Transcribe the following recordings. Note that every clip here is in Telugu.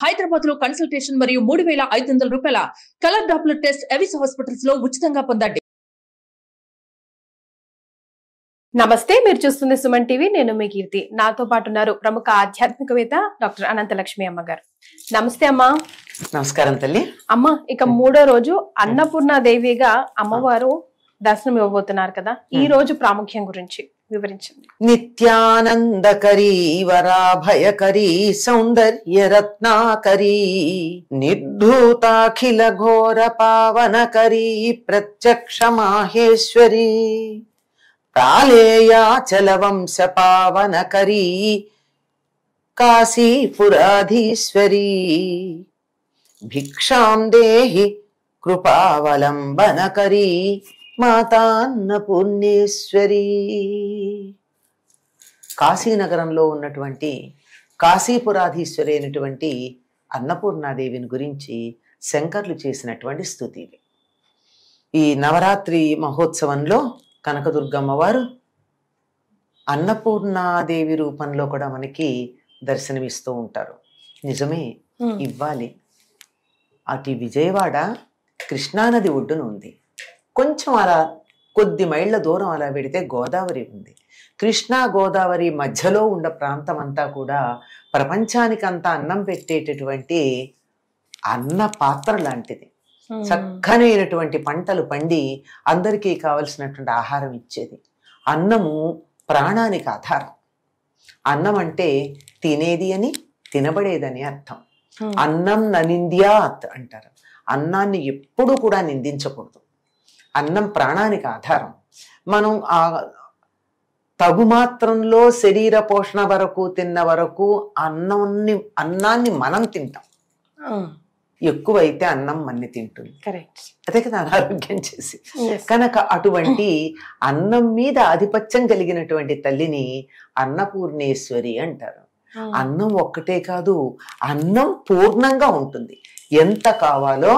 హైదరాబాద్ లో కన్సల్టేషన్ మరియు 3,500 రూపాయల colour Doppler test Avis hospitals లో ఉచితంగా పొందండి. నమస్తే, మీరు చూస్తుంది సుమన్ టీవీ. నేను మీ కీర్తి. నాతో పాటు ఉన్నారు ప్రముఖ ఆధ్యాత్మికవేత్త డాక్టర్ అనంతలక్ష్మి అమ్మగారు. నమస్తే అమ్మా. నమస్కారం తల్లి. అమ్మ, ఇక 3వ రోజు అన్నపూర్ణాదేవిగా అమ్మవారు దర్శనం ఇవ్వబోతున్నారు కదా, ఈ రోజు ప్రాముఖ్యం గురించి వివరించండి. నిత్యానందకరీ వరాభయకరీ సౌందర్య రత్నాకరీ నిర్ధూతాఖిల ఘోర పావనకరీ ప్రత్యక్ష మాహేశ్వరీ ప్రాళేయాచల వంశ పావనకరీ కాశీపురాధీశ్వరీ భిక్షాం దేహి కృపావలంబనకరీ మాతాన్నపూర్ణేశ్వరీ. కాశీనగరంలో ఉన్నటువంటి కాశీపురాధీశ్వరి అయినటువంటి అన్నపూర్ణాదేవిని గురించి శంకర్లు చేసినటువంటి స్తుతి. ఈ నవరాత్రి మహోత్సవంలో కనకదుర్గమ్మ వారు అన్నపూర్ణాదేవి రూపంలో కూడా మనకి దర్శనమిస్తూ ఉంటారు. నిజమే, ఇవ్వాలి. అటు విజయవాడ కృష్ణానది ఒడ్డున ఉంది. కొంచెం అలా కొద్ది మైళ్ళ దూరం అలా పెడితే గోదావరి ఉంది. కృష్ణా గోదావరి మధ్యలో ఉన్న ప్రాంతం అంతా కూడా ప్రపంచానికంతా అన్నం పెట్టేటటువంటి అన్న పాత్ర లాంటిది. చక్కనైనటువంటి పంటలు పండి అందరికీ కావలసినటువంటి ఆహారం ఇచ్చేది. అన్నము ప్రాణానికి ఆధారం. అన్నం అంటే తినేది అని, తినబడేదని అర్థం. అన్నం ననింద్యాత్ అంటారు. అన్నాన్ని ఎప్పుడూ కూడా నిందించకూడదు. అన్నం ప్రాణానికి ఆధారం. మనం ఆ తగుమాత్రంలో శరీర పోషణ వరకు తిన్న వరకు అన్నాన్ని మనం తింటాం. ఎక్కువైతే అన్నం మన్ని తింటుంది. అదే కదా అనారోగ్యం చేసి. కనుక అటువంటి అన్నం మీద ఆధిపత్యం కలిగినటువంటి తల్లిని అన్నపూర్ణేశ్వరి అంటారు. అన్నం ఒక్కటే కాదు, అన్నం పూర్ణంగా ఉంటుంది. ఎంత కావాలో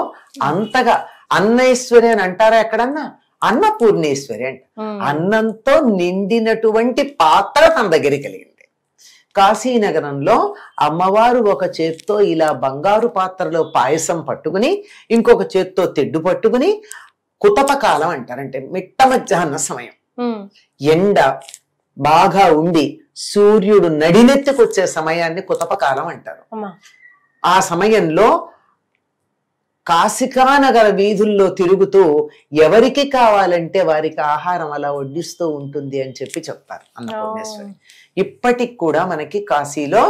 అంతగా. అన్నేశ్వరి అని అంటారా ఎక్కడన్నా? అన్నపూర్ణేశ్వరి అంట. అన్నంతో నిండినటువంటి పాత్ర తన దగ్గర కలిగింది. కాశీనగరంలో అమ్మవారు ఒక చేత్తో ఇలా బంగారు పాత్రలో పాయసం పట్టుకుని, ఇంకొక చేత్తో తెడ్డు పట్టుకుని, కుతపకాలం అంటారంటే మిట్ట మధ్యాహ్న సమయం, ఎండ బాగా ఉండి సూర్యుడు నడినెత్తికొచ్చే సమయాన్ని కుతపకాలం అంటారు. ఆ సమయంలో కాశికానగర వీధుల్లో తిరుగుతూ ఎవరికి కావాలంటే వారికి ఆహారం అలా వడ్డిస్తూ ఉంటుంది అని చెప్పి చెప్తారు అన్నపూర్ణేశ్వరి. ఇప్పటికి కూడా మనకి కాశీలో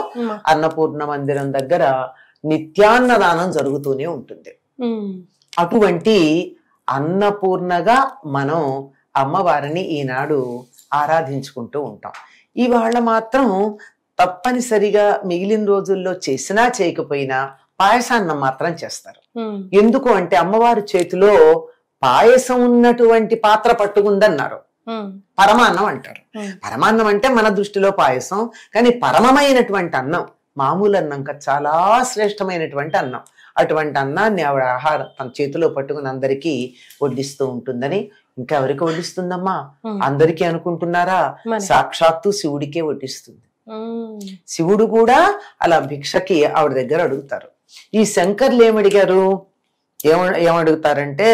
అన్నపూర్ణ మందిరం దగ్గర నిత్యాన్నదానం జరుగుతూనే ఉంటుంది. అటువంటి అన్నపూర్ణగా మనం అమ్మవారిని ఈనాడు ఆరాధించుకుంటూ ఉంటాం. ఇవాళ మాత్రం తప్పనిసరిగా మిగిలిన రోజుల్లో చేసినా చేయకపోయినా పాయసాన్నం మాత్రం చేస్తారు. ఎందుకు అంటే అమ్మవారి చేతిలో పాయసం ఉన్నటువంటి పాత్ర పట్టుకుందన్నారు. పరమాన్నం అంటారు. పరమాన్నం అంటే మన దృష్టిలో పాయసం, కానీ పరమమైనటువంటి అన్నం, మామూలు అన్నం చాలా శ్రేష్టమైనటువంటి అన్నం. అటువంటి అన్నాన్ని ఆవిడ ఆహారం తన చేతిలో పట్టుకుని అందరికీ వడ్డిస్తూ ఉంటుందని. ఇంకా ఎవరికి వడ్డిస్తుందమ్మా? అందరికీ అనుకుంటున్నారా? సాక్షాత్తు శివుడికే వడ్డిస్తుంది. శివుడు కూడా అలా భిక్షకి ఆవిడ దగ్గర అడుగుతారు. ఈ శంకర్లు ఏమడిగారు? ఏమడుగుతారంటే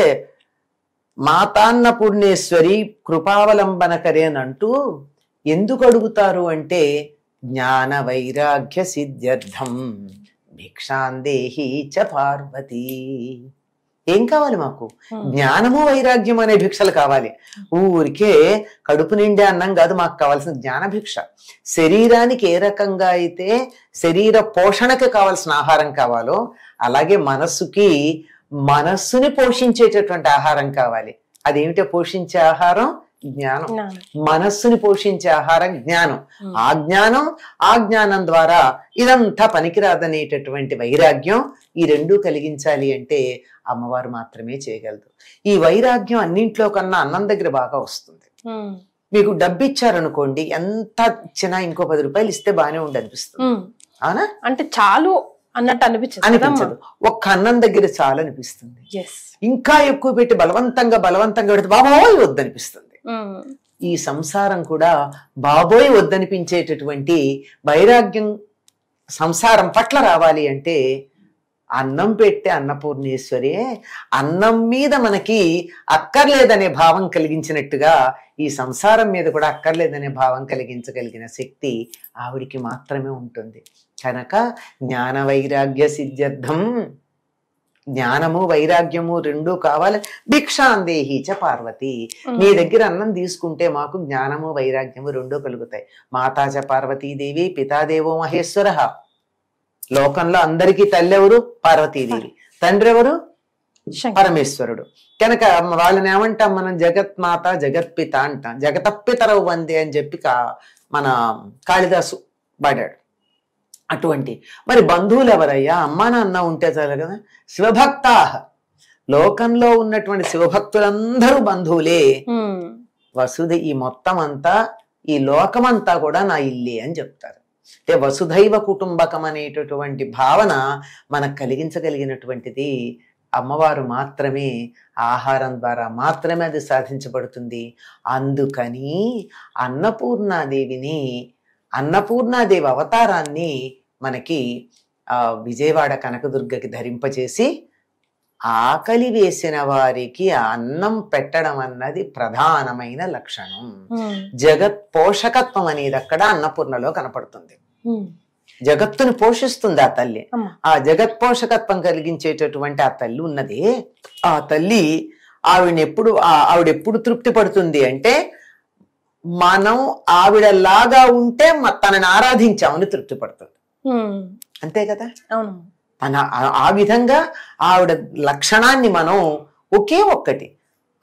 మాతాన్నపూర్ణేశ్వరి కృపావలంబనకరే అని అంటూ ఎందుకు అడుగుతారు అంటే జ్ఞాన వైరాగ్య సిద్ధ్యర్థం భిక్షాందేహి చ పార్వతీ. ఏం కావాలి మాకు? జ్ఞానము వైరాగ్యం అనే భిక్షలు కావాలి. ఊరికే కడుపు నిండే అన్నం కాదు మాకు కావాల్సిన జ్ఞాన భిక్ష. శరీరానికి ఏ రకంగా అయితే శరీర పోషణకి కావాల్సిన ఆహారం కావాలో అలాగే మనస్సుని పోషించేటటువంటి ఆహారం కావాలి. అదేమిటో పోషించే ఆహారం? జ్ఞానం. మనస్సుని పోషించే ఆహారం జ్ఞానం. ఆ జ్ఞానం ద్వారా ఇదంతా పనికిరాదనేటటువంటి వైరాగ్యం, ఈ రెండూ కలిగించాలి అంటే అమ్మవారు మాత్రమే చేయగలదు. ఈ వైరాగ్యం అన్నింట్లో కన్నా అన్నం దగ్గర బాగా వస్తుంది. మీకు డబ్బు ఇచ్చారనుకోండి, ఎంత ఇచ్చినా ఇంకో 10 రూపాయలు ఇస్తే బానే ఉండి అనిపిస్తుంది. అవునా? అంటే చాలు అన్నట్టు అనిపించదు. ఒక్క అన్నం దగ్గర చాలు అనిపిస్తుంది. ఇంకా ఎక్కువ పెట్టి బలవంతంగా పెడితే బాబోయ్ వద్దనిపిస్తుంది. ఈ సంసారం కూడా బాబోయ్ వద్దనిపించేటటువంటి వైరాగ్యం సంసారం పట్ల రావాలి అంటే అన్నం పెట్టే అన్నపూర్ణేశ్వరి అన్నం మీద మనకి అక్కర్లేదనే భావం కలిగించినట్టుగా ఈ సంసారం మీద కూడా అక్కర్లేదనే భావం కలిగించగలిగిన శక్తి ఆవిడికి మాత్రమే ఉంటుంది. కనుక జ్ఞాన వైరాగ్య సిద్ధ్యర్థం, జ్ఞానము వైరాగ్యము రెండూ కావాలి. భిక్షాందేహి చ పార్వతి, నీ దగ్గర అన్నం తీసుకుంటే మాకు జ్ఞానము వైరాగ్యము రెండూ కలుగుతాయి. మాతాచ పార్వతీదేవి, పితాదేవో మహేశ్వర. లోకంలో అందరికీ తల్లి ఎవరు? పార్వతీదేవి. తండ్రి ఎవరు? పరమేశ్వరుడు. కనుక వాళ్ళని ఏమంటాం మనం? జగత్మాత జగత్పిత అంటాం. జగతప్పితరవు వందే అని చెప్పి మన కాళిదాసు పాడాడు. అటువంటి మరి బంధువులు ఎవరయ్యా? అమ్మా నాన్న ఉంటే చాలు కదా. శివభక్తా, లోకంలో ఉన్నటువంటి శివభక్తులందరూ బంధువులే. వసుధ, ఈ మొత్తం అంతా, ఈ లోకమంతా కూడా నా ఇల్లే అని చెప్తారు. అంటే వసుధైవ కుటుంబకం అనేటటువంటి భావన మనకు కలిగించగలిగినటువంటిది అమ్మవారు మాత్రమే. ఆహారం ద్వారా మాత్రమే అది సాధించబడుతుంది. అందుకని అన్నపూర్ణాదేవి అవతారాన్ని మనకి విజయవాడ కనకదుర్గకి ధరింపచేసి ఆకలి వేసిన వారికి అన్నం పెట్టడం అన్నది ప్రధానమైన లక్షణం. జగత్ పోషకత్వం అనేది అక్కడ అన్నపూర్ణలో కనపడుతుంది. జగత్తుని పోషిస్తుంది ఆ తల్లి. ఆ జగత్ పోషకత్వం కలిగించేటటువంటి ఆ తల్లి ఉన్నది. ఆ తల్లి ఆవిడెప్పుడు తృప్తి పడుతుంది అంటే మనం ఆవిడలాగా ఉంటే తనని ఆరాధించామని తృప్తి పడుతుంది. అంతే కదా. అవును. ఆ విధంగా ఆవిడ లక్షణాన్ని మనం ఒకే ఒక్కటి,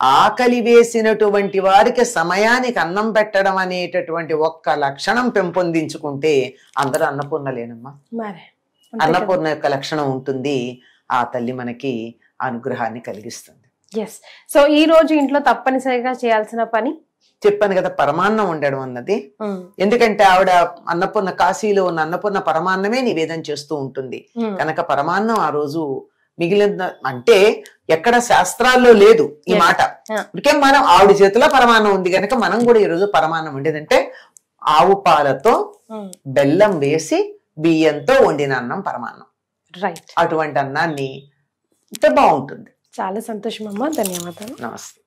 ఆకలి వేసినటువంటి వారికి సమయానికి అన్నం పెట్టడం అనేటటువంటి ఒక్క లక్షణం పెంపొందించుకుంటే అందరూ అన్నపూర్ణలేనమ్మా. అన్నపూర్ణ యొక్క లక్షణం ఉంటుంది. ఆ తల్లి మనకి అనుగ్రహాన్ని కలిగిస్తుంది. సో ఈ రోజు ఇంట్లో తప్పనిసరిగా చేయాల్సిన పని చెప్పాను కదా, పరమాన్నం వండడం అన్నది. ఎందుకంటే ఆవిడ అన్నపూర్ణ, కాశీలో ఉన్న అన్నపూర్ణ పరమాన్నమే నివేదన చేస్తూ ఉంటుంది. కనుక పరమాన్నం ఆ రోజు మిగిలిన, అంటే ఎక్కడ శాస్త్రాల్లో లేదు ఈ మాట. ఇకే మనం ఆవిడ చేతిలో పరమాన్నం ఉంది కనుక మనం కూడా ఈ రోజు పరమాన్నం వండేదంటే ఆవు పాలతో బెల్లం వేసి బియ్యంతో వండిన అన్నం పరమాన్నం. రైట్. అటువంటి అన్నాన్ని బాగుంటుంది. చాలా సంతోషం అమ్మా. ధన్యవాదాలు. నమస్తే.